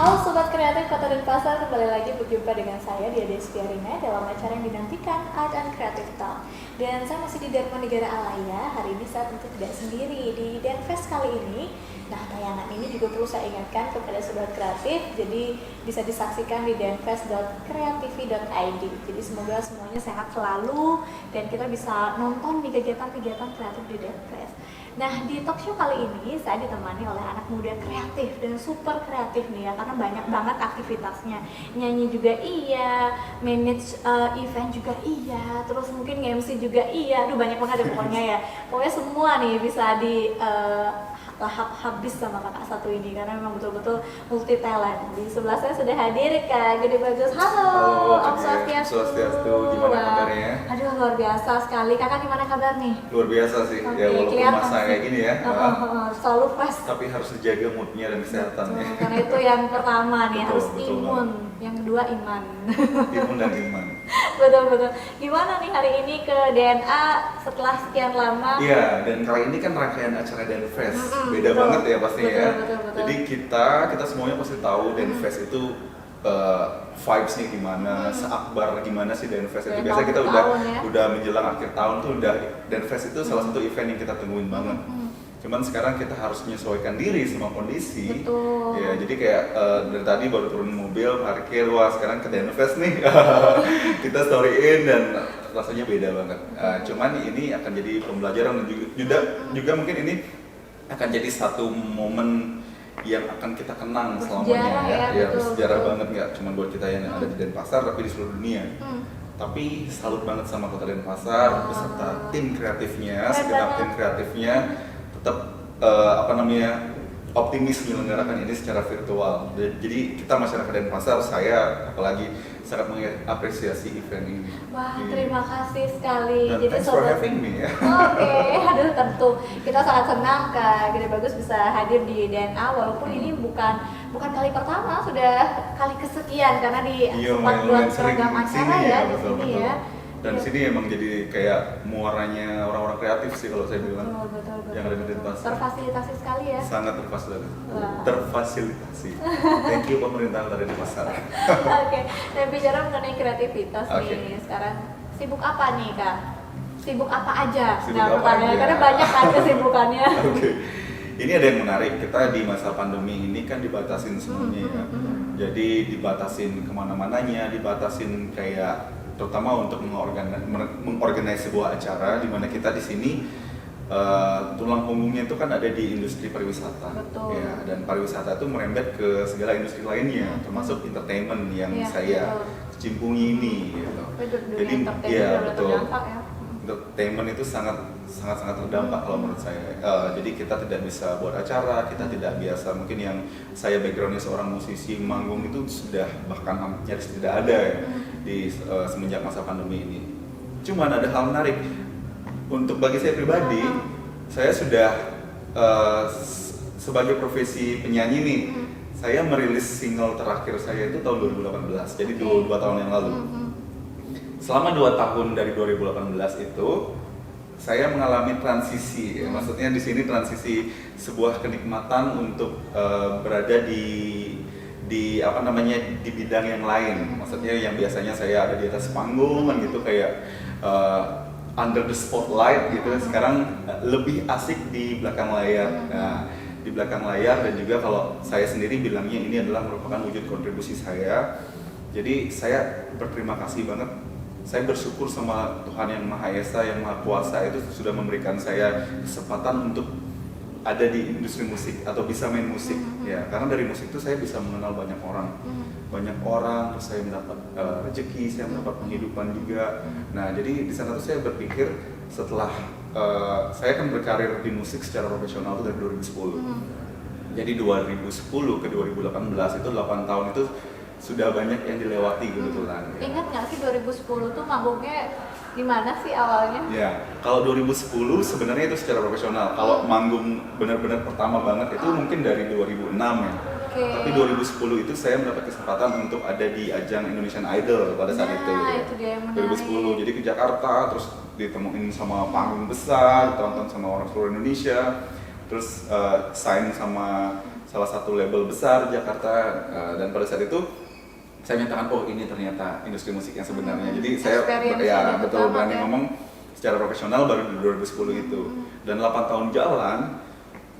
Halo Sobat Kreatif Kota Denpasar, kembali lagi berjumpa dengan saya Diade Setiarina dalam acara yang dinantikan Art and Creative Talk. Dan saya masih di Dharma Negara Alaya. Hari ini saya tentu tidak sendiri di Denfest kali ini. Nah, tayangan ini juga perlu saya ingatkan kepada Sobat Kreatif, jadi bisa disaksikan di denfest.creativi.id. Jadi semoga semuanya sehat selalu dan kita bisa nonton di kegiatan-kegiatan kreatif di Denfest. Nah, di talk show kali ini saya ditemani oleh anak muda kreatif dan super kreatif nih ya, karena banyak banget aktivitasnya. Nyanyi juga iya, manage event juga iya, terus mungkin MC juga iya. Aduh, banyak banget ya pokoknya ya. Pokoknya semua nih bisa di lahap habis sama kakak satu ini karena memang betul-betul multi talent. Di sebelah saya sudah hadir Kak Gede Bagus. Halo, Om Swastiastu. Gimana kabarnya? Aduh, luar biasa sekali. Kakak gimana kabar nih? Luar biasa sih. Oke, Ya walaupun kelihatan masa sih. kayak gini ya. Selalu fresh. Tapi harus dijaga moodnya dan kesehatannya. Karena itu yang pertama nih, Betul, harus betul imun. banget. Yang kedua iman. Imun dan iman. Betul-betul. Gimana nih hari ini ke DNA setelah sekian lama? Iya, dan kali ini kan rangkaian acara Denfest. Beda betul. banget ya pastinya ya. Betul. Jadi kita semuanya pasti tahu Denfest itu vibes-nya gimana, seakbar gimana sih Denfest itu. Kayak Biasanya kita tahun-tahun ya. udah menjelang akhir tahun tuh udah Denfest itu salah satu event yang kita tungguin banget. Cuman sekarang kita harus menyesuaikan diri sama kondisi. Betul. Ya, jadi kayak dari tadi baru turun mobil, parkir, wah sekarang ke Denfest nih. Kita storyin dan rasanya beda banget. Cuman ini akan jadi pembelajaran dan juga mungkin ini akan jadi satu momen yang akan kita kenang selamanya ya. Betul, Sejarah betul. banget, nggak cuma buat kita yang ada di Denpasar tapi di seluruh dunia. Tapi salut banget sama Kota Denpasar beserta tim kreatifnya, Keren segenap banget. tim kreatifnya tetap optimis menyelenggarakan ini secara virtual. Jadi kita masyarakat Denpasar, saya apalagi sangat mengapresiasi event ini. Wah, Iya. terima kasih sekali. Dan Jadi thanks for sobat, having me ya. Oke, aduh tentu kita sangat senang Kak Gede Bagus bisa hadir di DNA walaupun ini bukan kali pertama, sudah kali kesekian karena di Iya, sempat buat lumayan sering program di acara sini ya di betul, sini betul. ya. Dan Iya. sini emang jadi kayak muaranya orang-orang kreatif sih kalau saya bilang. Betul. Yang ada di Denpasar. Terfasilitasi sekali ya. Sangat terfasilitasi. Thank you pemerintah Kota Denpasar. Oke, dan bicara mengenai kreativitas Oke. nih, sekarang sibuk apa nih Kak? Sibuk apa aja? Sibuk Nah, apa pertanyaannya aja? karena banyak kan kesibukannya. Oke. Ini ada yang menarik, kita di masa pandemi ini kan dibatasin semuanya ya. Jadi dibatasin kemana-mananya, dibatasin kayak terutama untuk mengorganize sebuah acara di mana kita di sini tulang punggungnya itu kan ada di industri pariwisata. Betul. Ya, dan pariwisata itu merembet ke segala industri lainnya, termasuk entertainment yang Iya, saya betul. kecimpungi ini gitu. Tapi dunia Jadi entertainment iya udah betul. terdampak ya. Entertainment itu sangat terdampak kalau menurut saya. Jadi kita tidak bisa buat acara, kita tidak biasa. Mungkin yang saya backgroundnya seorang musisi manggung itu sudah bahkan nyaris tidak ada ya di semenjak masa pandemi ini. Cuman ada hal menarik untuk bagi saya pribadi, saya sudah sebagai profesi penyanyi nih, saya merilis single terakhir saya itu tahun 2018, jadi 2 tahun yang lalu. Selama 2 tahun dari 2018 itu saya mengalami transisi, ya. Maksudnya di sini transisi sebuah kenikmatan untuk berada di apa namanya di bidang yang lain. Maksudnya yang biasanya saya ada di atas panggung kan gitu kayak under the spotlight gitu. Sekarang lebih asik di belakang layar. Nah, di belakang layar dan juga kalau saya sendiri bilangnya ini adalah merupakan wujud kontribusi saya. Jadi saya berterima kasih banget. Saya bersyukur sama Tuhan yang Maha Esa, yang Maha Kuasa itu sudah memberikan saya kesempatan untuk ada di industri musik atau bisa main musik ya. Karena dari musik itu saya bisa mengenal banyak orang. Terus saya mendapat rezeki, saya mendapat penghidupan juga. Nah, jadi di sana tuh saya berpikir setelah saya kan berkarir di musik secara profesional itu dari 2010. Jadi 2010 ke 2018 itu 8 tahun itu sudah banyak yang dilewati kebetulan. Ya. Ingat nggak sih 2010 tuh manggungnya gimana sih awalnya? Ya, kalau 2010 sebenarnya itu secara profesional. Kalau manggung benar-benar pertama banget itu mungkin dari 2006 ya. Oke. Tapi 2010 itu saya mendapat kesempatan untuk ada di ajang Indonesian Idol pada saat itu. Nah, itu dia yang menarik. 2010, jadi ke Jakarta, terus ditemuin sama panggung besar, ditonton sama orang seluruh Indonesia. terus sign sama salah satu label besar di Jakarta, dan pada saat itu saya menyatakan oh ini ternyata industri musik yang sebenarnya. Jadi saya ya betul berani ngomong secara profesional baru di 2010 itu. Dan 8 tahun jalan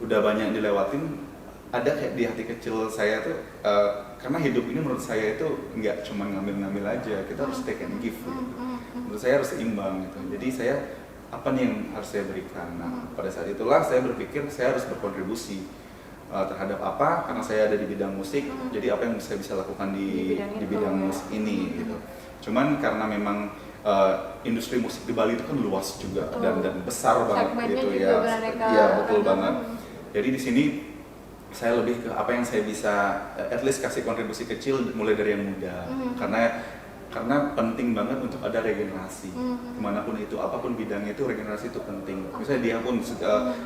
udah banyak dilewatin, ada kayak di hati kecil saya tuh karena hidup ini menurut saya itu nggak cuma ngambil-ngambil aja, kita harus take and give gitu. Menurut saya harus seimbang gitu. Jadi saya apa nih yang harus saya berikan? Nah, pada saat itulah saya berpikir saya harus berkontribusi terhadap apa, karena saya ada di bidang musik, jadi apa yang saya bisa lakukan di bidang musik ini gitu. Cuman karena memang industri musik di Bali itu kan luas juga dan besar banget gitu ya. Iya betul banget. Jadi di sini saya lebih ke apa yang saya bisa at least kasih kontribusi kecil mulai dari yang muda. Karena penting banget untuk ada regenerasi. Kemanapun itu, apapun bidangnya itu regenerasi itu penting. Misalnya dia pun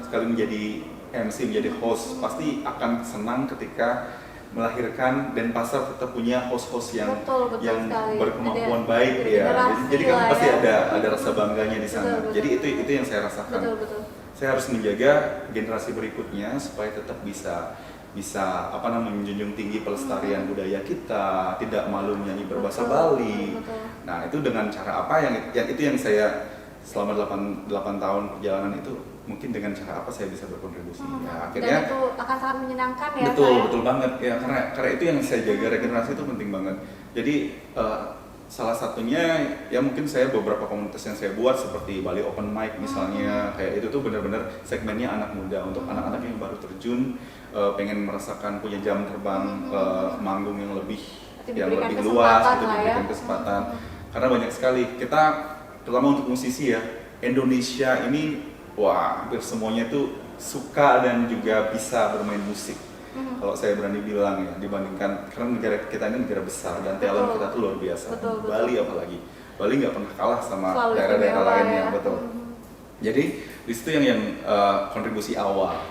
sekali menjadi MC, menjadi host, pasti akan senang ketika melahirkan Denpasar tetap punya host-host yang berkemampuan baik ya. Jadi kan pasti ada rasa bangganya di sana. Jadi itu yang saya rasakan. Saya harus menjaga generasi berikutnya supaya tetap bisa menjunjung tinggi pelestarian budaya kita, tidak malu menyanyi berbahasa Bali. Nah, itu dengan cara apa yang itu yang saya selama 8 tahun perjalanan itu mungkin dengan cara apa saya bisa berkontribusi. Ya, akhirnya dan itu akan sangat menyenangkan ya. Betul banget ya, karena itu yang saya jaga, regenerasi itu penting banget. Jadi salah satunya ya mungkin saya beberapa komunitas yang saya buat seperti Bali Open Mic misalnya, kayak itu tuh benar-benar segmennya anak muda, untuk anak-anak yang baru terjun, pengen merasakan punya jam terbang manggung yang lebih luas, itu diberikan kesempatan. Karena banyak sekali kita, terutama untuk musisi ya, Indonesia ini hampir semuanya tuh suka dan juga bisa bermain musik. Kalau saya berani bilang ya, dibandingkan karena negara kita ini negara besar dan talent kita tuh luar biasa. Bali apalagi, Bali nggak pernah kalah sama daerah-daerah lainnya, betul. Jadi di situ yang kontribusi awal.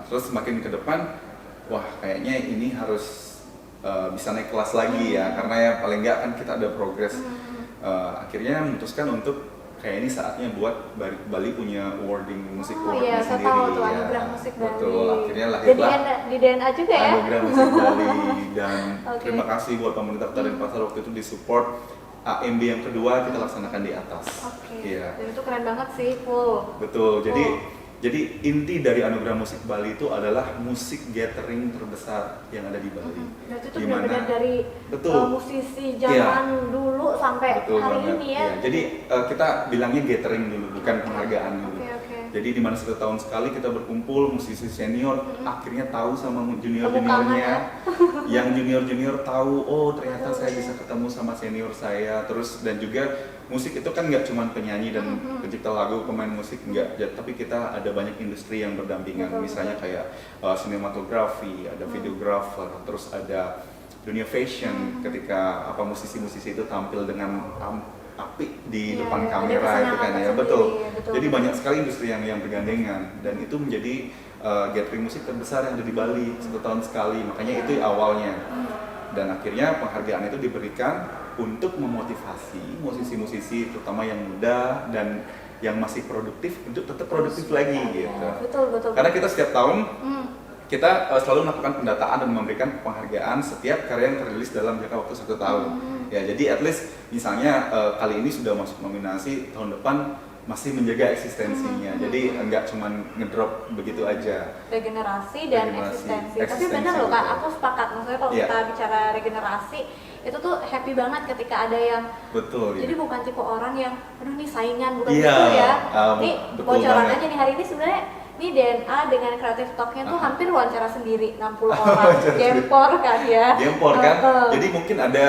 Terus semakin ke depan, kayaknya ini harus bisa naik kelas lagi ya, karena ya paling nggak kan kita ada progres. Akhirnya memutuskan untuk kayak ini saatnya buat Bali punya awarding musik awardnya sendiri. Tahu tuh anugerah musik Bali. Betul, akhirnya lahirlah di DNA juga ya. Anugerah musik Bali dan terima kasih buat pemerintah Kota Denpasar waktu itu disupport AMB yang kedua kita laksanakan di atas. Iya. Dan itu keren banget sih, full. Betul. Jadi inti dari anugerah musik Bali itu adalah musik gathering terbesar yang ada di Bali. Berarti itu benar-benar dari musisi zaman dulu sampai hari ini ya. Jadi kita bilangnya gathering dulu, bukan penghargaan dulu. Jadi di mana 1 tahun sekali kita berkumpul musisi senior, akhirnya tahu sama junior-juniornya, yang junior-junior tahu, oh ternyata saya bisa ketemu sama senior saya, terus dan juga musik itu kan nggak cuma penyanyi dan pencipta lagu, pemain musik enggak, tapi kita ada banyak industri yang berdampingan, misalnya kayak sinematografi, ada videographer, terus ada dunia fashion ketika musisi-musisi itu tampil dengan api di depan kamera itu kan ya, betul. Jadi banyak sekali industri yang bergandengan dan itu menjadi gathering musik terbesar yang ada di Bali 1 tahun sekali, makanya itu awalnya. Dan akhirnya penghargaan itu diberikan untuk memotivasi musisi-musisi terutama yang muda dan yang masih produktif untuk tetap produktif lagi gitu. Betul. Karena kita setiap tahun kita selalu melakukan pendataan dan memberikan penghargaan setiap karya yang terrilis dalam jangka waktu 1 tahun. Ya, jadi at least misalnya kali ini sudah masuk nominasi, tahun depan masih menjaga eksistensinya. Jadi enggak cuma ngedrop begitu aja. Regenerasi dan eksistensi. Tapi benar loh Kak, aku sepakat. Maksudnya kalau kita bicara regenerasi, itu tuh happy banget ketika ada yang jadi bukan tipe orang yang aduh nih saingan, bukan gitu ya. Nih bocoran aja nih, hari ini sebenarnya ini DNA dengan Creative Talk-nya tuh hampir wawancara sendiri, 60 orang, gempor kan ya. Gempor kan, jadi mungkin ada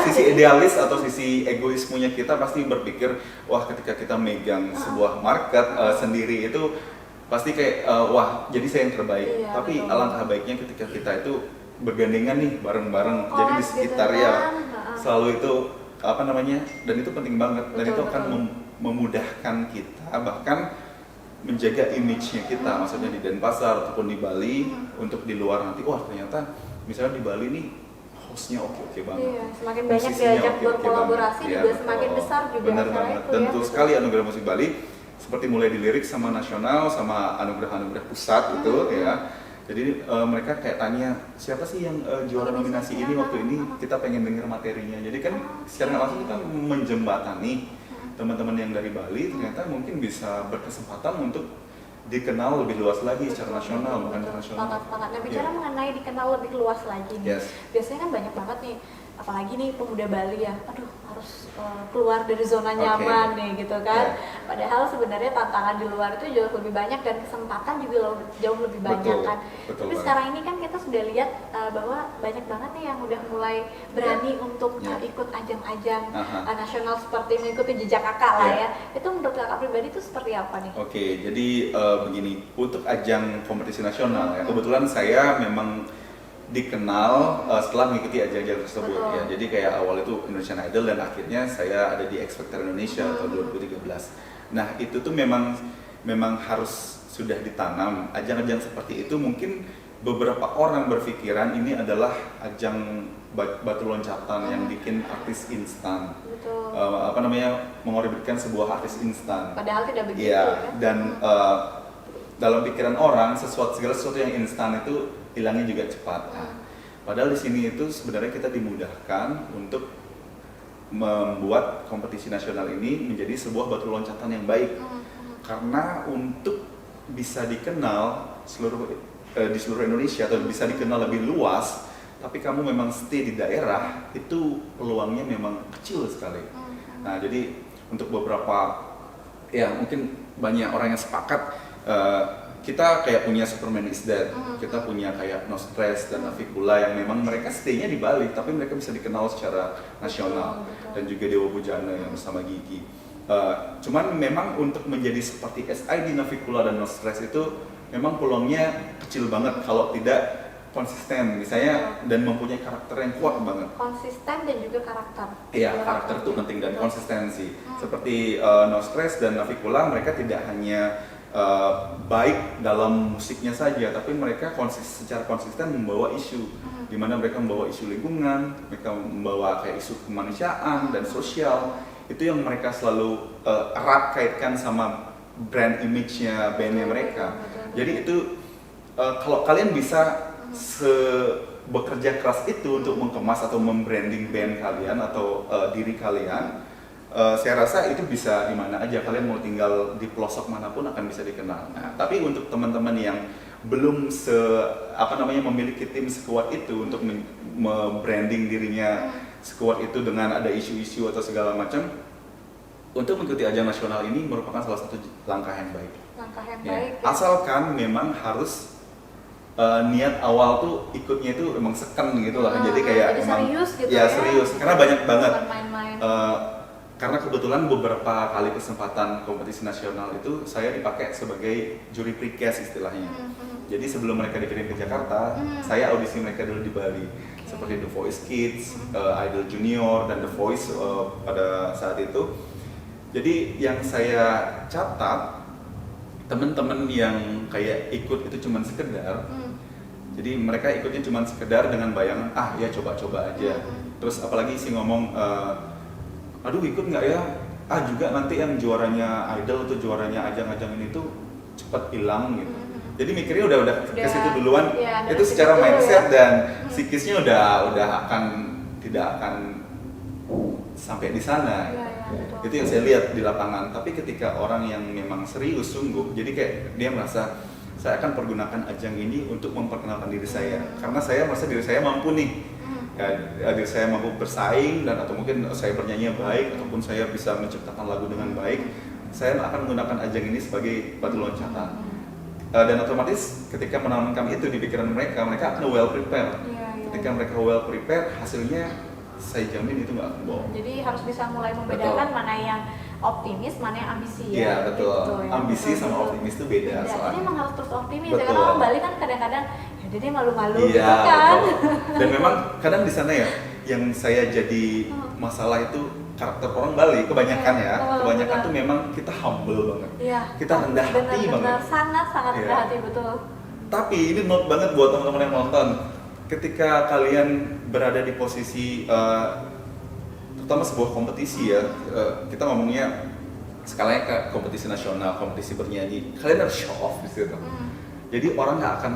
sisi idealis atau sisi egoismenya kita pasti berpikir, wah ketika kita megang sebuah market sendiri itu pasti kayak, wah jadi saya yang terbaik. Tapi alangkah baiknya ketika kita itu bergandengan nih bareng-bareng, jadi di sekitar ya selalu itu dan itu penting banget, dan itu akan memudahkan kita bahkan menjaga image-nya kita, maksudnya di Denpasar ataupun di Bali, untuk di luar nanti, wah ternyata misalnya di Bali nih hostnya oke banget. Semakin banyak diajak berkolaborasi juga semakin besar juga. Benar banget. Dan betul sekali anugerah musik Bali seperti mulai dilirik sama nasional sama anugerah-anugerah pusat gitu ya. Jadi mereka kayak tanya siapa sih yang juara nominasi ini waktu ini, kita pengen dengar materinya. Jadi kan secara nggak langsung kita menjembatani teman-teman yang dari Bali ternyata mungkin bisa berkesempatan untuk dikenal lebih luas lagi secara nasional bukan internasional. Nah, bicara mengenai dikenal lebih luas lagi nih. Biasanya kan banyak banget nih, apalagi nih pemuda Bali ya, aduh harus keluar dari zona nyaman nih gitu kan. Padahal sebenarnya tantangan di luar itu jauh lebih banyak dan kesempatan juga jauh lebih banyak kan. Tapi sekarang ini kan kita sudah lihat bahwa banyak banget nih yang udah mulai berani untuk ikut ajang-ajang nasional seperti mengikuti jejak kakak lah ya. Itu menurut kakak pribadi itu seperti apa nih? Oke, jadi begini, untuk ajang kompetisi nasional ya, kebetulan saya memang dikenal setelah mengikuti ajang-ajang tersebut ya. Jadi kayak awal itu Indonesian Idol dan akhirnya saya ada di X Factor Indonesia tahun 2013. Nah, itu tuh memang harus sudah ditanam. Ajang-ajang seperti itu mungkin beberapa orang berpikiran ini adalah ajang batu loncatan yang bikin artis instan. Mengorbitkan sebuah artis instan. Padahal tidak begitu kan? Dan dalam pikiran orang segala sesuatu yang instan itu hilangnya juga cepat. Padahal di sini itu sebenarnya kita dimudahkan untuk membuat kompetisi nasional ini menjadi sebuah batu loncatan yang baik. Karena untuk bisa dikenal di seluruh Indonesia atau bisa dikenal lebih luas, tapi kamu memang stay di daerah, itu peluangnya memang kecil sekali. Nah, jadi untuk beberapa ya mungkin banyak orang yang sepakat kita kayak punya Superman is Dead, kita punya kayak No Stress dan Avikula yang memang mereka stay-nya di Bali, tapi mereka bisa dikenal secara nasional. Dan juga Dewa Bujana yang bersama Gigi. Cuman memang untuk menjadi seperti SID, Navikula dan No Stress itu memang peluangnya kecil banget kalau tidak konsisten misalnya dan mempunyai karakter yang kuat banget. Konsisten dan juga karakter. Iya, karakter itu penting dan konsistensi. Seperti No Stress dan Navikula, mereka tidak hanya baik dalam musiknya saja, tapi mereka secara konsisten membawa isu, di mana mereka membawa isu lingkungan, mereka membawa kayak isu kemanusiaan dan sosial. Itu yang mereka selalu erat kaitkan sama brand image-nya bandnya mereka. Jadi itu kalau kalian bisa bekerja keras itu untuk mengemas atau membranding band kalian atau diri kalian, saya rasa itu bisa di mana aja, kalian mau tinggal di pelosok manapun akan bisa dikenal. Nah, tapi untuk teman-teman yang belum memiliki tim sekuat itu untuk membranding dirinya sekuat itu dengan ada isu-isu atau segala macam, untuk mengikuti ajang nasional ini merupakan salah satu langkah yang baik. Baik. Asalkan memang harus niat awal tuh ikutnya itu emang seken gitu lah. Jadi kayak emang serius gitu ya serius, karena banyak banget. Main-main. Karena kebetulan beberapa kali kesempatan kompetisi nasional itu saya dipakai sebagai juri precast istilahnya. Jadi sebelum mereka dikirim ke Jakarta, saya audisi mereka dulu di Bali. Seperti The Voice Kids, Idol Junior, dan The Voice pada saat itu. Jadi yang saya catat, teman-teman yang kayak ikut itu cuma sekedar. Jadi mereka ikutnya cuma sekedar dengan bayangan, ya coba-coba aja. Terus apalagi sih ngomong, aduh ikut nggak ya? Juga nanti yang juaranya idol atau juaranya ajang-ajang ini tuh cepat hilang gitu. Jadi mikirnya udah ke situ duluan. Itu secara mindset dan psikisnya udah tidak akan sampai di sana. Itu yang saya lihat di lapangan. Tapi ketika orang yang memang serius sungguh, jadi kayak dia merasa saya akan pergunakan ajang ini untuk memperkenalkan diri saya. Karena saya merasa diri saya mampu nih. Diri saya mampu bersaing dan atau mungkin saya bernyanyi baik ataupun saya bisa menciptakan lagu dengan baik, saya akan menggunakan ajang ini sebagai batu loncatan. Dan otomatis ketika menanamkan itu di pikiran mereka akan well prepared. Ketika mereka well prepared, hasilnya saya jamin itu nggak akan bohong. Jadi harus bisa mulai membedakan mana yang optimis, mana yang ambisi ya. Iya betul. Gitu, ya. Ambisi sama optimis itu beda. Jadi emang harus terus optimis. Ya, karena orang Bali kan kadang-kadang jadi malu-malu gitu kan. Betul. Dan memang kadang di sana ya yang saya jadi masalah itu karakter orang Bali kebanyakan kebanyakan tuh memang kita humble banget. Kita rendah hati banget. Sangat rendah hati betul. Tapi ini note banget buat teman-teman yang nonton. Ketika kalian berada di posisi terutama sebuah kompetisi ya, kita ngomongnya skalanya ke kompetisi nasional, kompetisi bernyanyi, kalian harus show off di situ. Jadi orang nggak akan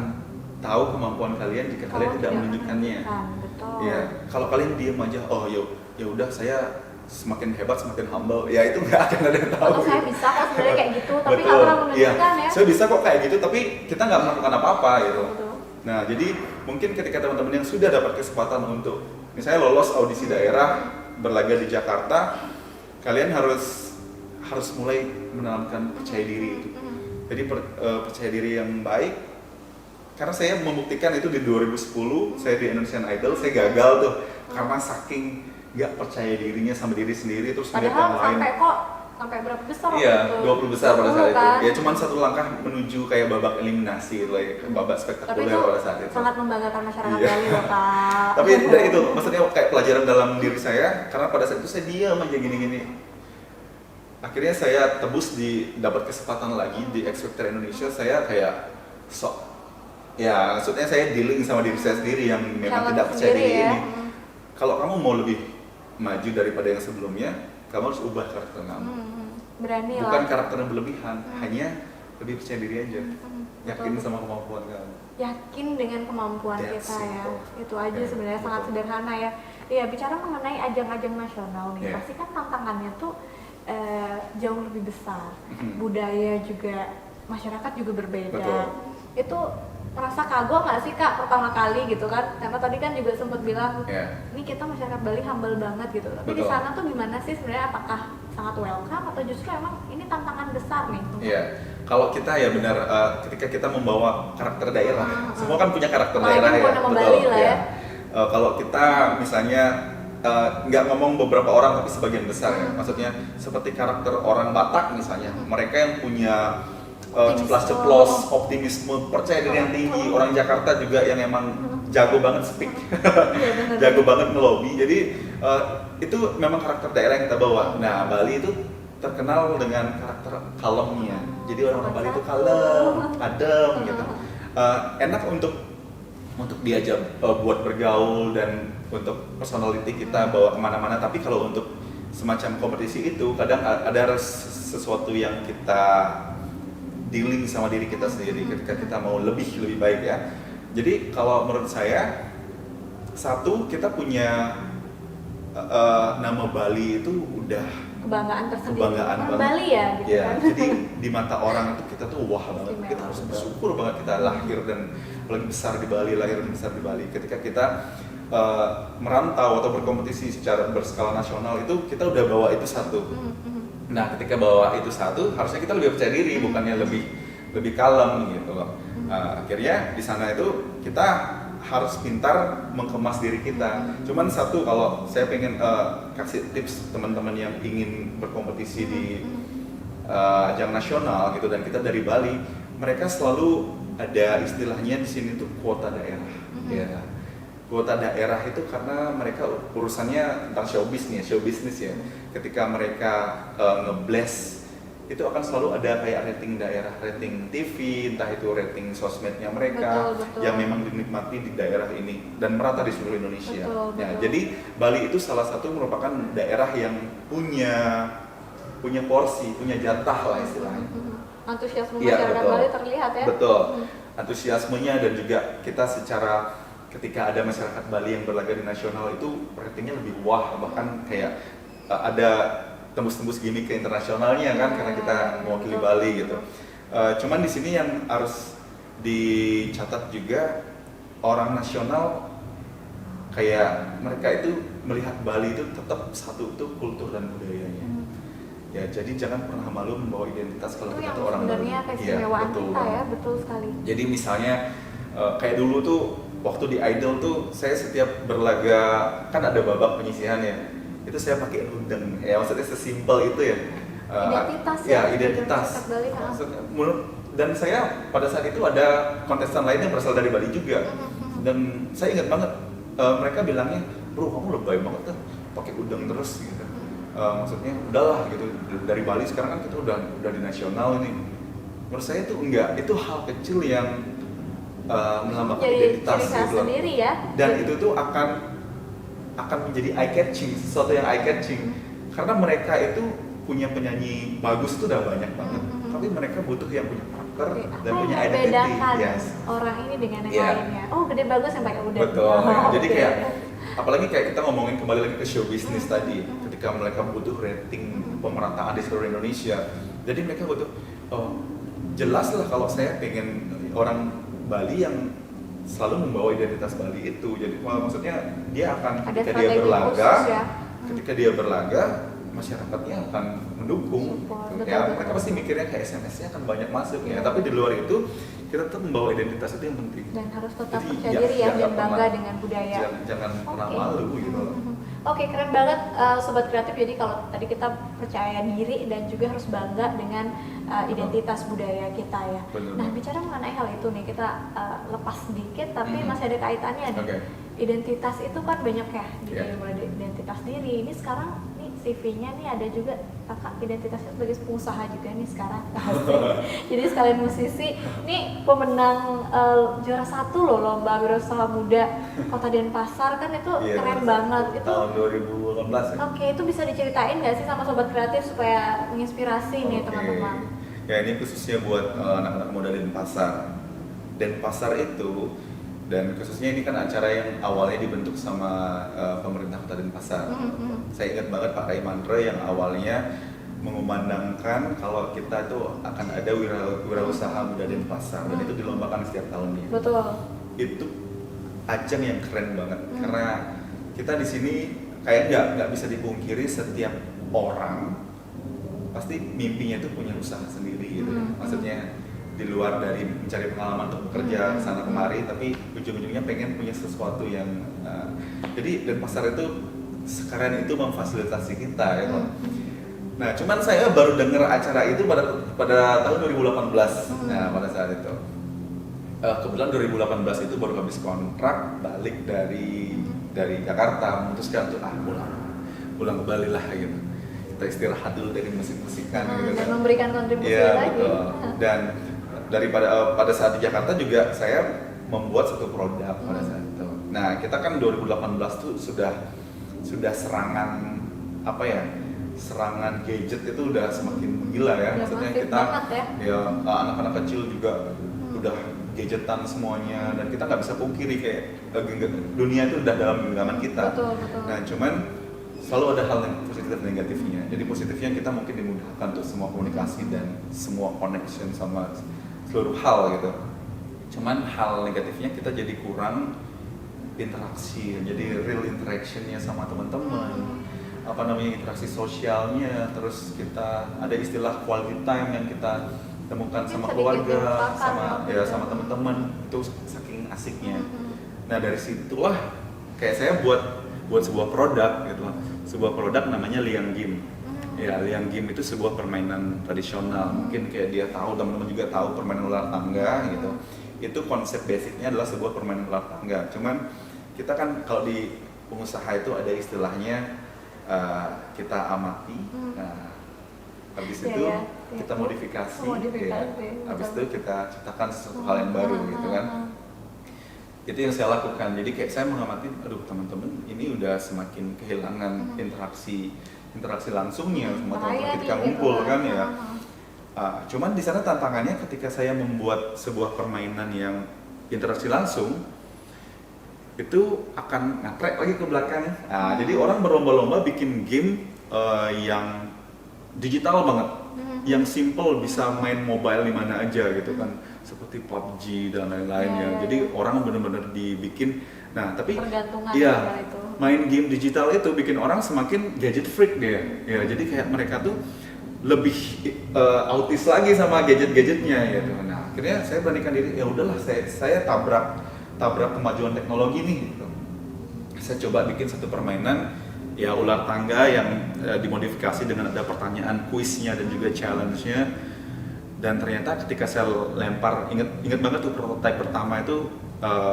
tahu kemampuan kalian jika kalian tidak menunjukkannya. Betul. Ya, kalau kalian diem aja, oh ya udah saya semakin hebat, semakin humble, ya itu nggak akan ada yang tahu. Oh, saya bisa kok sebenarnya kayak gitu, tapi nggak pernah menunjukkan ya. Saya bisa kok kayak gitu, tapi kita nggak melakukan apa-apa gitu. Betul. Nah, jadi mungkin ketika teman-teman yang sudah dapat kesempatan untuk misalnya lolos audisi daerah, berlaga di Jakarta, kalian harus mulai menanamkan percaya diri itu. Jadi percaya diri yang baik. Karena saya membuktikan itu di 2010, saya di Indonesian Idol, saya gagal tuh karena saking nggak percaya dirinya sama diri sendiri, terus melihat yang lain. Sampai berapa besar? Iya, 20 besar pada saat itu. Ya cuman satu langkah menuju kayak babak eliminasi, babak spektakuler pada saat itu. Sangat membanggakan masyarakat Bali loh, Kak. Tapi dari itu, maksudnya kayak pelajaran dalam diri saya, karena pada saat itu saya diam aja gini-gini. Akhirnya saya tebus dapat kesempatan lagi di X Factor Indonesia, saya kayak ya maksudnya saya dealing sama diri saya sendiri yang memang tidak percaya diri ya. ini. Kalau kamu mau lebih maju daripada yang sebelumnya, kamu harus ubah karakter kamu. Berani lah. Bukan karakter yang berlebihan, hanya lebih percaya diri aja. Yakin Betul. sama kemampuan kamu. Yakin dengan kemampuan That's kita ya. simple. Itu aja sebenarnya sangat sederhana ya. Iya, bicara mengenai ajang-ajang nasional nih, pasti kan tantangannya tuh jauh lebih besar. Budaya juga, masyarakat juga berbeda. Betul. Itu merasa kagok nggak sih Kak pertama kali gitu kan? Karena tadi kan juga sempat bilang, ini kita masyarakat Bali humble banget gitu. Tapi di sana tuh gimana sih sebenarnya? Apakah sangat welcome atau justru emang ini tantangan besar nih? Iya, kalau kita ya benar ketika kita membawa karakter daerah, semua kan punya karakter daerah ya. Nama Bali lah ya. Kalau kita misalnya nggak ngomong beberapa orang tapi sebagian besar ya, maksudnya seperti karakter orang Batak misalnya, mereka yang punya ceplas-ceplos, optimisme, percaya diri yang tinggi. Orang Jakarta juga yang emang jago banget speak, jago banget ngelobi. Jadi itu memang karakter daerah yang kita bawa. Nah, Bali itu terkenal dengan karakter kalemnya. Jadi orang-orang Bali itu kalem, adem gitu. Enak untuk diajak buat bergaul dan untuk personality kita bawa kemana-mana. Tapi kalau untuk semacam kompetisi itu kadang ada sesuatu yang kita dealing sama diri kita sendiri ketika kita mau lebih baik ya. Jadi kalau menurut saya, satu, kita punya nama Bali itu udah kebanggaan tersendiri. Kebanggaan banget. Bali ya gitu ya, kan. Jadi di mata orang itu kita tuh wah banget. Kita harus bersyukur banget kita lahir dan paling besar di Bali, lahir dan besar di Bali. Ketika kita merantau atau berkompetisi secara berskala nasional itu kita udah bawa itu satu. Nah, ketika bawa itu satu, harusnya kita lebih percaya diri, bukannya lebih kalem gitu loh. Akhirnya di sana itu kita harus pintar mengemas diri kita. Cuman satu, kalau saya pengen kasih tips teman-teman yang ingin berkompetisi di ajang nasional gitu dan kita dari Bali, mereka selalu ada istilahnya di sini tuh kuota daerah. Ya. Kuota daerah itu karena mereka urusannya tentang showbiz nih, show business ya. Ketika mereka ngeblast itu akan selalu ada kayak rating daerah, rating TV, entah itu rating sosmednya mereka betul. yang memang dinikmati di daerah ini dan merata di seluruh Indonesia. Betul. Jadi Bali itu salah satu merupakan daerah yang punya porsi, punya jatah lah istilahnya. Antusiasme masyarakat Bali terlihat ya. Betul. Antusiasmenya dan juga kita secara ketika ada masyarakat Bali yang berlaga di nasional itu ratingnya lebih wah, bahkan kayak ada tembus-tembus gini ke internasionalnya kan karena kita mewakili Bali gitu. Cuman di sini yang harus dicatat juga orang nasional kayak mereka itu melihat Bali itu tetap satu itu kultur dan budayanya. Ya, jadi jangan pernah malu membawa identitas kalau kita tuh orang Bali. Itu yang sebenarnya keistimewaan kita ya, betul sekali. Jadi misalnya kayak dulu tuh waktu di Idol tuh saya setiap berlaga kan ada babak penyisihan ya, itu saya pakai rundeng ya, maksudnya sesimpel itu ya. Identitas ya identitas. Dan saya pada saat itu ada kontestan lain yang berasal dari Bali juga, dan saya ingat banget mereka bilangnya, bro kamu lebay banget tuh pakai udeng terus gitu. Maksudnya udahlah gitu, dari Bali sekarang kan kita udah di nasional ini. Menurut saya itu enggak, itu hal kecil yang melambangkan identitas gitu. Sendiri ya. Dan itu tuh akan menjadi eye catching, sesuatu yang eye catching. Karena mereka itu punya penyanyi bagus itu udah banyak banget, tapi mereka butuh yang punya karakter dan punya yang identity. membedakan Yes. orang ini dengan yang Yeah. lainnya. Oh, Gede Bagus yang pakai udah. Betul. Oh, Jadi oke. kayak apalagi kayak kita ngomongin kembali lagi ke show bisnis tadi, ketika mereka butuh rating pemerataan di seluruh Indonesia, jadi mereka butuh jelas lah kalau saya pengen orang Bali yang selalu membawa identitas Bali itu. Jadi maksudnya dia akan Ada ketika dia strategi berlaga, khusus ya. ketika dia berlaga masyarakatnya akan mendukung. Support, Gitu. betul, Ya betul. mereka pasti mikirnya kayak SMS-nya akan banyak masuk ya. Tapi di luar itu kita tetap membawa identitas itu yang penting. Dan harus tetap Jadi, percaya diri ya dan jangan bangga pernah- dengan budaya. Jangan pernah Oke. malu gitu loh. Oke, keren banget Sobat Kreatif. Jadi kalau tadi kita percaya diri dan juga harus bangga dengan identitas budaya kita ya. Bener. Nah, bicara mengenai hal itu nih, kita lepas sedikit tapi masih ada kaitannya nih. Oke. Identitas itu kan banyak ya, Yeah. mulai dari identitas diri. Ini sekarang nih CV-nya nih ada juga kakak identitasnya sebagai pengusaha juga nih sekarang. Jadi sekalian musisi, nih pemenang juara 1 loh lomba wirausaha muda Kota Denpasar kan itu Iya, keren bener. banget itu. Tahun 2018 ya. Oke, itu bisa diceritain nggak sih sama Sobat Kreatif supaya menginspirasi nih Oke. teman-teman? Ya ini khususnya buat anak-anak muda Denpasar. Denpasar itu, dan khususnya ini kan acara yang awalnya dibentuk sama pemerintah Kota Denpasar. Saya ingat banget Pak Raimandre yang awalnya mengumandangkan kalau kita itu akan ada wirausaha muda Denpasar dan itu dilombakan setiap tahunnya. Betul. Itu ajang yang keren banget karena kita di sini kayak nggak bisa dipungkiri setiap orang pasti mimpinya itu punya usaha sendiri gitu. Maksudnya di luar dari mencari pengalaman untuk bekerja sana kemari, tapi ujung-ujungnya pengen punya sesuatu yang jadi Denpasar itu sekarang itu memfasilitasi kita ya Pak. Nah cuman saya baru dengar acara itu pada tahun 2018. Nah pada saat itu kebetulan 2018 itu baru habis kontrak balik dari Jakarta, memutuskan untuk pulang ke Bali lah gitu. Kita istirahat dulu dari musik-musikan gitu Dan kan. memberikan kontribusi Iya, lagi. betul. Dan pada saat di Jakarta juga saya membuat satu produk pada saat itu. Nah, kita kan 2018 tuh sudah serangan apa ya? Serangan gadget itu udah semakin gila ya. Udah Maksudnya masif kita banget ya. anak-anak kecil juga udah gadgetan semuanya dan kita nggak bisa pungkiri kayak dunia itu udah dalam genggaman kita. Betul. Nah, cuman selalu ada hal yang positif dan negatifnya. Jadi positifnya kita mungkin dimudahkan untuk semua komunikasi dan semua connection sama seluruh hal gitu. Cuman hal negatifnya kita jadi kurang interaksi, jadi real interactionnya sama teman-teman, interaksi sosialnya. Terus kita ada istilah quality time yang kita temukan sama Sedikit keluarga, dilupakan, sama teman-teman, itu saking asiknya. Nah dari situlah kayak saya buat sebuah produk gitu, sebuah produk namanya Liang Game. Ya, Liang Game itu sebuah permainan tradisional. Mungkin kayak dia tahu, teman-teman juga tahu permainan ular tangga gitu. Itu konsep basicnya adalah sebuah permainan ular tangga. Cuman kita kan kalau di pengusaha itu ada istilahnya kita amati. Nah, habis itu kita modifikasi. Habis itu kita ciptakan sesuatu hal yang baru gitu kan. Itu yang saya lakukan. Jadi kayak saya mengamati, teman-teman ini udah semakin kehilangan interaksi langsungnya sama teman-teman ketika ngumpul kan ya. Cuman di sana tantangannya ketika saya membuat sebuah permainan yang interaksi langsung itu akan ngatrek lagi ke belakang. Jadi orang berlomba-lomba bikin game yang digital banget, yang simple bisa main mobile di mana aja gitu kan, seperti PUBG dan lain-lain ya. Jadi orang benar-benar dibikin. Nah tapi iya, main game digital itu bikin orang semakin gadget freak dia. Ya jadi kayak mereka tuh lebih autis lagi sama gadget-gadgetnya gitu. Nah akhirnya saya beranikan diri, ya udahlah saya tabrak kemajuan teknologi nih gitu. Saya coba bikin satu permainan ya ular tangga yang dimodifikasi dengan ada pertanyaan kuisnya dan juga challenge-nya. Dan ternyata ketika saya lempar, ingat banget tuh prototipe pertama itu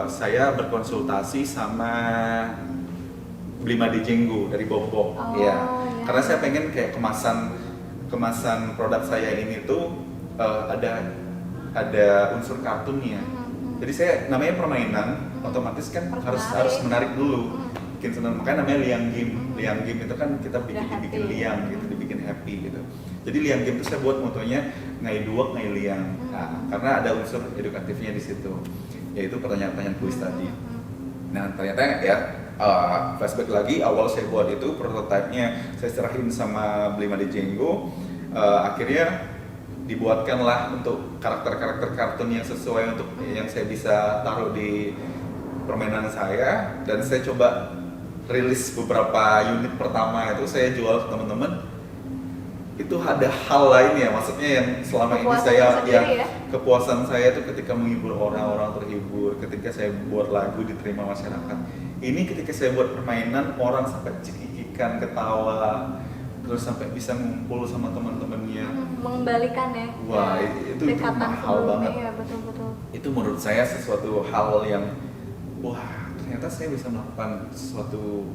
saya berkonsultasi sama Blima Dijenggo dari Bombok. Ya. Karena saya pengen kayak kemasan produk saya ini tuh ada unsur kartunnya. Jadi saya namanya permainan, otomatis kan harus menarik dulu. Bikin senang, makanya namanya Liang Game. Liang Game itu kan kita bikin liang gitu, dibikin happy gitu. Jadi Liang Game itu saya buat motonya ngai duak ngai liang. Nah, karena ada unsur edukatifnya di situ, yaitu pertanyaan-pertanyaan kuis tadi. Nah ternyata ya flashback lagi, awal saya buat itu prototipenya saya serahin sama Blima de Django. Akhirnya dibuatkanlah untuk karakter-karakter kartun yang sesuai untuk yang saya bisa taruh di permainan saya, dan saya coba rilis beberapa unit pertama itu saya jual ke teman-teman. Itu ada hal lain ya, maksudnya yang selama ini saya ya, kepuasan saya itu ketika menghibur orang terhibur, ketika saya buat lagu diterima masyarakat. Ini ketika saya buat permainan orang sampai cekikikan, ketawa, terus sampai bisa ngumpul sama teman-temannya, mengembalikan ya. Wah, itu mahal banget. Iya, betul. Itu menurut saya sesuatu hal yang wah, ternyata saya bisa melakukan suatu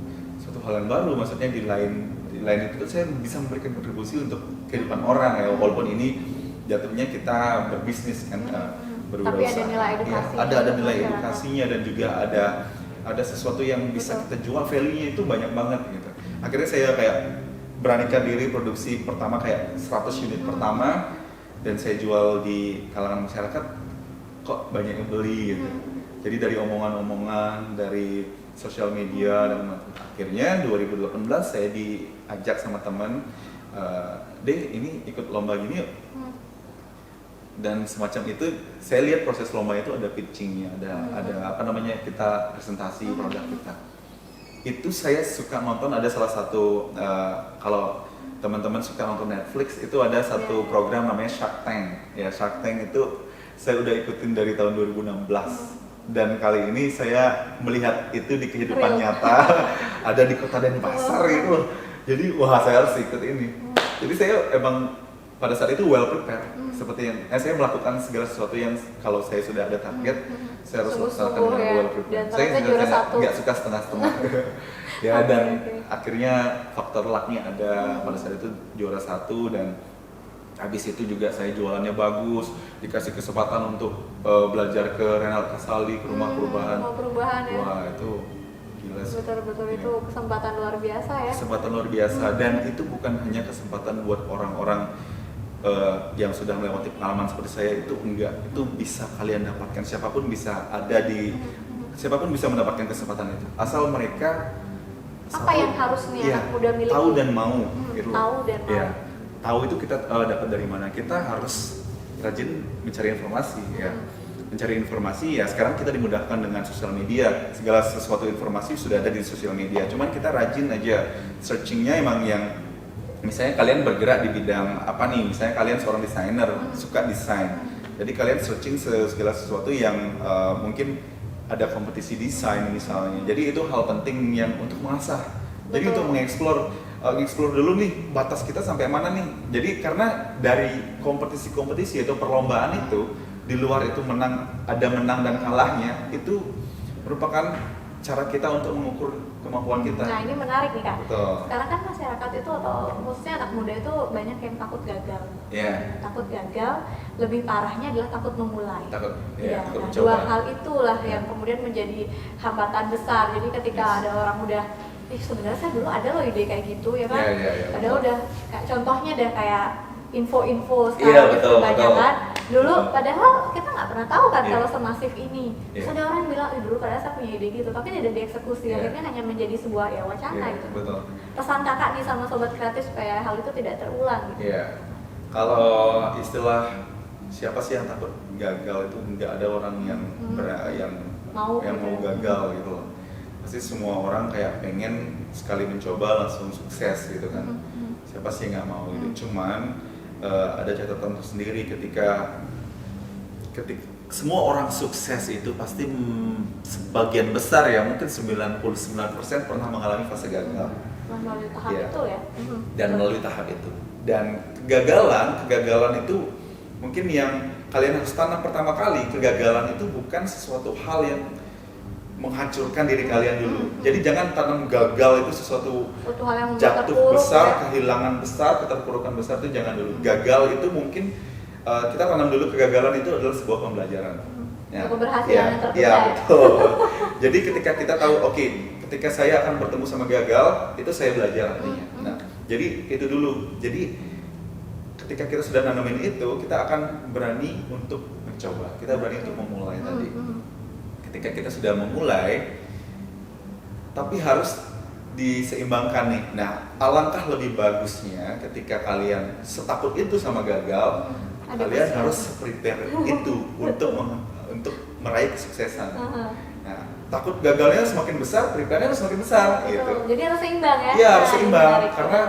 hal yang baru, maksudnya di lain itu saya bisa memberikan kontribusi untuk kehidupan orang ya, walaupun ini jatuhnya kita berbisnis kan, tapi ada nilai edukasi. Ya, ada nilai edukasinya, dan juga ada sesuatu yang bisa kita jual, value-nya itu banyak banget gitu. Akhirnya saya kayak beranikan diri produksi pertama kayak 100 unit pertama, dan saya jual di kalangan masyarakat, kok banyak yang beli gitu. Jadi dari omongan-omongan, dari sosial media, dan akhirnya 2018 saya diajak sama teman, deh ini ikut lomba gini yuk. Dan semacam itu saya lihat proses lomba itu ada pitchingnya, ada apa namanya, kita presentasi produk kita. Itu saya suka nonton, ada salah satu kalau teman-teman suka nonton Netflix itu ada satu program namanya Shark Tank. Ya, Shark Tank itu saya udah ikutin dari tahun 2016. Dan kali ini saya melihat itu di kehidupan nyata, ada di Kota Denpasar gitu. Jadi wah, saya harus ikut ini. Jadi saya emang pada saat itu well prepared, seperti yang saya melakukan segala sesuatu yang kalau saya sudah ada target, saya harus laksanakan dengan well prepared. Saya nggak suka setengah-setengah. Ya, dan akhirnya faktor lucknya ada, pada saat itu juara 1, dan habis itu juga saya jualannya bagus, dikasih kesempatan untuk belajar ke Renal Kasali, ke rumah perubahan. Ya. Wah, itu gila sih. Betul itu kesempatan luar biasa ya. Kesempatan luar biasa, dan itu bukan hanya kesempatan buat orang-orang yang sudah melewati pengalaman seperti saya, itu enggak, itu bisa kalian dapatkan, siapapun bisa siapapun bisa mendapatkan kesempatan itu, asal mereka apa yang harus nih anak muda miliki, tahu dan mau gitu. Tahu dan mau. Ya. Tahu itu kita dapat dari mana? Kita harus rajin mencari informasi ya. Mencari informasi ya, sekarang kita dimudahkan dengan sosial media. Segala sesuatu informasi sudah ada di sosial media. Cuman kita rajin aja searchingnya, emang yang misalnya kalian bergerak di bidang apa nih? Misalnya kalian seorang desainer, suka desain. Jadi kalian searching segala sesuatu yang mungkin ada kompetisi desain misalnya. Jadi itu hal penting yang untuk mengasah. Jadi untuk mengeksplor dulu nih batas kita sampai mana nih. Jadi karena dari kompetisi-kompetisi atau perlombaan itu, di luar itu ada menang dan kalahnya, itu merupakan cara kita untuk mengukur kemampuan kita. Nah, ini menarik nih Kak. Betul. Sekarang kan masyarakat itu, atau khususnya anak muda itu banyak yang takut gagal. Takut gagal, lebih parahnya adalah takut memulai. Takut nah, mencoba. Dua hal itulah yang kemudian menjadi hambatan besar. Jadi ketika ada orang muda, sebenarnya saya dulu ada loh ide kayak gitu ya kan. Padahal udah contohnya ada kayak info-info sekarang kebanyakan. Dulu padahal kita nggak pernah tahu kan kalau semasif ini. Terus ada orang yang bilang, dulu padahal saya punya ide gitu, tapi tidak dieksekusi. Akhirnya hanya menjadi sebuah wacana gitu. Betul. Pesan kakak nih sama sobat kreatif supaya hal itu tidak terulang gitu. Kalau istilah siapa sih yang takut gagal itu, nggak ada orang yang mau gagal gitu loh. Pasti semua orang kayak pengen sekali mencoba langsung sukses gitu kan. Siapa sih yang nggak mau gitu. Cuman ada catatan tersendiri ketika semua orang sukses itu pasti sebagian besar ya, mungkin 99% pernah mengalami fase gagal. Melalui tahap itu ya. Dan melalui tahap itu. Dan kegagalan itu mungkin yang kalian harus tanam pertama kali. Kegagalan itu bukan sesuatu hal yang menghancurkan diri kalian dulu. Jadi jangan tanam gagal itu sesuatu hal yang jatuh besar, kehilangan besar, keterpurukan besar, itu jangan dulu. Gagal itu mungkin kita tanam dulu, kegagalan itu adalah sebuah pembelajaran. Keberhasilan yang terpercaya. Ya, betul. Jadi ketika kita tahu, ketika saya akan bertemu sama gagal, itu saya belajar artinya. Nah, Jadi itu dulu. Jadi ketika kita sudah nanamin itu, kita akan berani untuk mencoba. Kita berani untuk memulai tadi. Ketika kita sudah memulai, tapi harus diseimbangkan nih. Nah, alangkah lebih bagusnya ketika kalian setakut itu sama gagal, kalian harus prepare itu untuk meraih kesuksesan. Nah, takut gagalnya semakin besar, prepare-nya semakin besar. Betul. Gitu. Jadi harus seimbang ya? Iya, harus seimbang. Menarik. Karena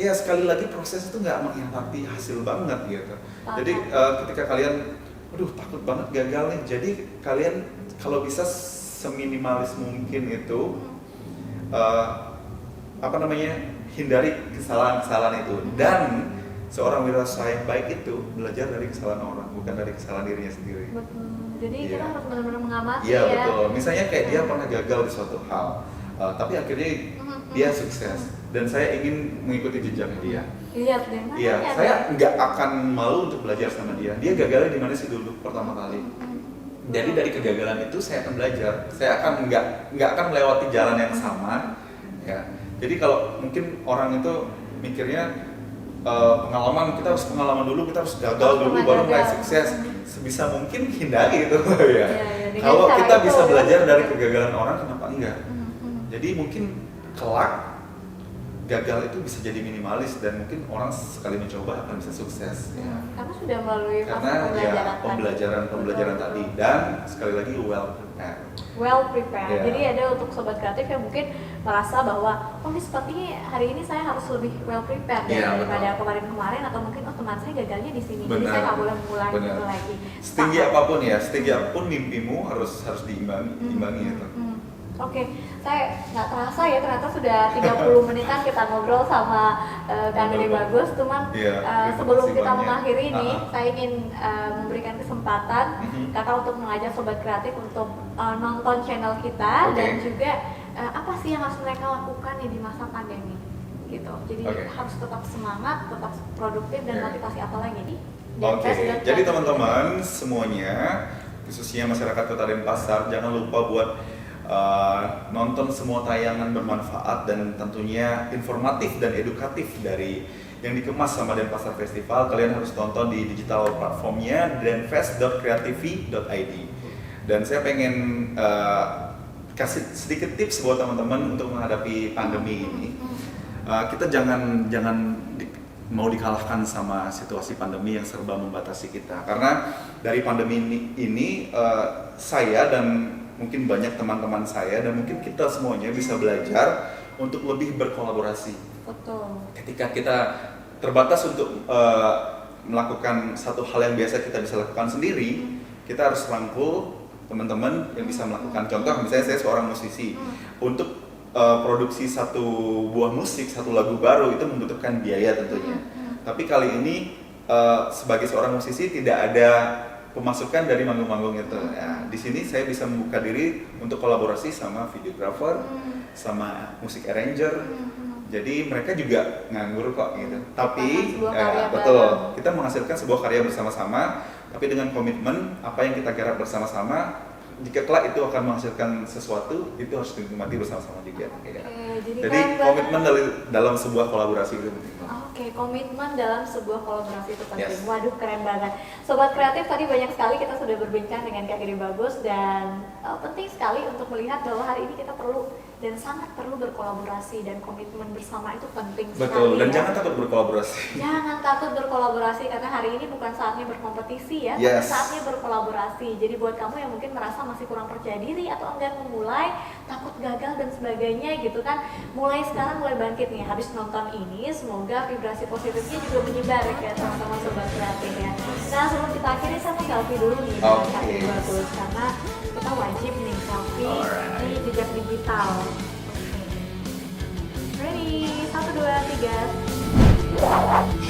ya sekali lagi proses itu nggak mengkhianati hasil banget gitu. Jadi ketika kalian, aduh takut banget gagal nih, jadi kalian kalau bisa seminimalis mungkin itu hindari kesalahan-kesalahan itu. Dan seorang wirausaha yang baik itu belajar dari kesalahan orang, bukan dari kesalahan dirinya sendiri. Betul. Jadi kita harus benar-benar mengamati ya. Iya, ya. betul. Misalnya kayak dia pernah gagal di suatu hal, tapi akhirnya dia sukses. Dan saya ingin mengikuti jejaknya dia. Lihat deh, Iya, saya nggak akan malu untuk belajar sama dia. Dia gagalnya di mana sih dulu pertama kali? Jadi dari kegagalan itu saya akan belajar. Saya akan nggak akan melewati jalan yang sama. Ya. Jadi kalau mungkin orang itu mikirnya pengalaman, kita harus pengalaman dulu, kita harus gagal dulu baru mulai sukses. Sebisa mungkin hindari itu ya. Kalau kita bisa belajar dari kegagalan orang, kenapa enggak? Jadi mungkin kelak gagal itu bisa jadi minimalis dan mungkin orang sekali mencoba akan bisa sukses. Ya. Karena sudah melalui pembelajaran tadi dan sekali lagi well prepared. Yeah. Jadi ada untuk sobat kreatif yang mungkin merasa bahwa ini sepertinya hari ini saya harus lebih well prepared daripada kemarin-kemarin, atau mungkin teman saya gagalnya di sini, jadi saya nggak boleh mulai itu lagi. Setinggi apapun mimpimu harus diimbangi itu. Oke, saya nggak terasa ya, ternyata sudah 30 menitan kita ngobrol sama Kang Dede Bagus. Cuman sebelum kita mengakhiri ini, saya ingin memberikan kesempatan Kakak untuk mengajak sobat kreatif untuk nonton channel kita dan juga apa sih yang harus mereka lakukan di masa pandemi gitu. Jadi harus tetap semangat, tetap produktif, dan motivasi apa lagi nih? Jadi teman-teman semuanya, khususnya masyarakat Kota Denpasar, jangan lupa buat nonton semua tayangan bermanfaat dan tentunya informatif dan edukatif dari yang dikemas sama Denpasar Festival. Kalian harus tonton di digital platformnya denfest.creativi.id. Dan saya pengen kasih sedikit tips buat teman-teman untuk menghadapi pandemi ini. Kita jangan mau dikalahkan sama situasi pandemi yang serba membatasi kita. Karena dari pandemi ini saya dan mungkin banyak teman-teman saya dan mungkin kita semuanya bisa belajar untuk lebih berkolaborasi. Betul. Ketika kita terbatas untuk melakukan satu hal yang biasa kita bisa lakukan sendiri, kita harus rangkul teman-teman yang bisa melakukan. Contoh, misalnya saya seorang musisi, untuk produksi satu buah musik, satu lagu baru itu membutuhkan biaya tentunya. Tapi kali ini sebagai seorang musisi tidak ada pemasukan dari manggung-manggung itu. Ya, di sini saya bisa membuka diri untuk kolaborasi sama videographer, sama musik arranger. Jadi mereka juga nganggur kok gitu. Tapi betul, kita menghasilkan sebuah karya bersama-sama, tapi dengan komitmen apa yang kita garap bersama-sama. Jika kelak itu akan menghasilkan sesuatu, itu harus dinikmati bersama-sama juga. Jadi komitmen dalam sebuah kolaborasi itu penting. Komitmen dalam sebuah kolaborasi itu penting. Waduh, keren banget. Sobat kreatif, tadi banyak sekali kita sudah berbincang dengan Kak Dede Bagus, dan penting sekali untuk melihat bahwa hari ini kita perlu dan sangat perlu berkolaborasi, dan komitmen bersama itu penting sekali. Betul, dan jangan takut berkolaborasi. Jangan takut berkolaborasi, karena hari ini bukan saatnya berkompetisi ya, tapi saatnya berkolaborasi. Jadi buat kamu yang mungkin merasa masih kurang percaya diri atau enggan memulai, takut gagal dan sebagainya gitu kan, mulai sekarang mulai bangkit nih. Habis nonton ini, semoga vibrasi positifnya juga menyebar ya teman-teman sobat kreatif ya. Nah, sebelum kita akhiri, saya mau selfie dulu nih dengan Kak Dede Bagus, karena kita wajib nih selfie di jejak digital. Ready? 1, 2, 3.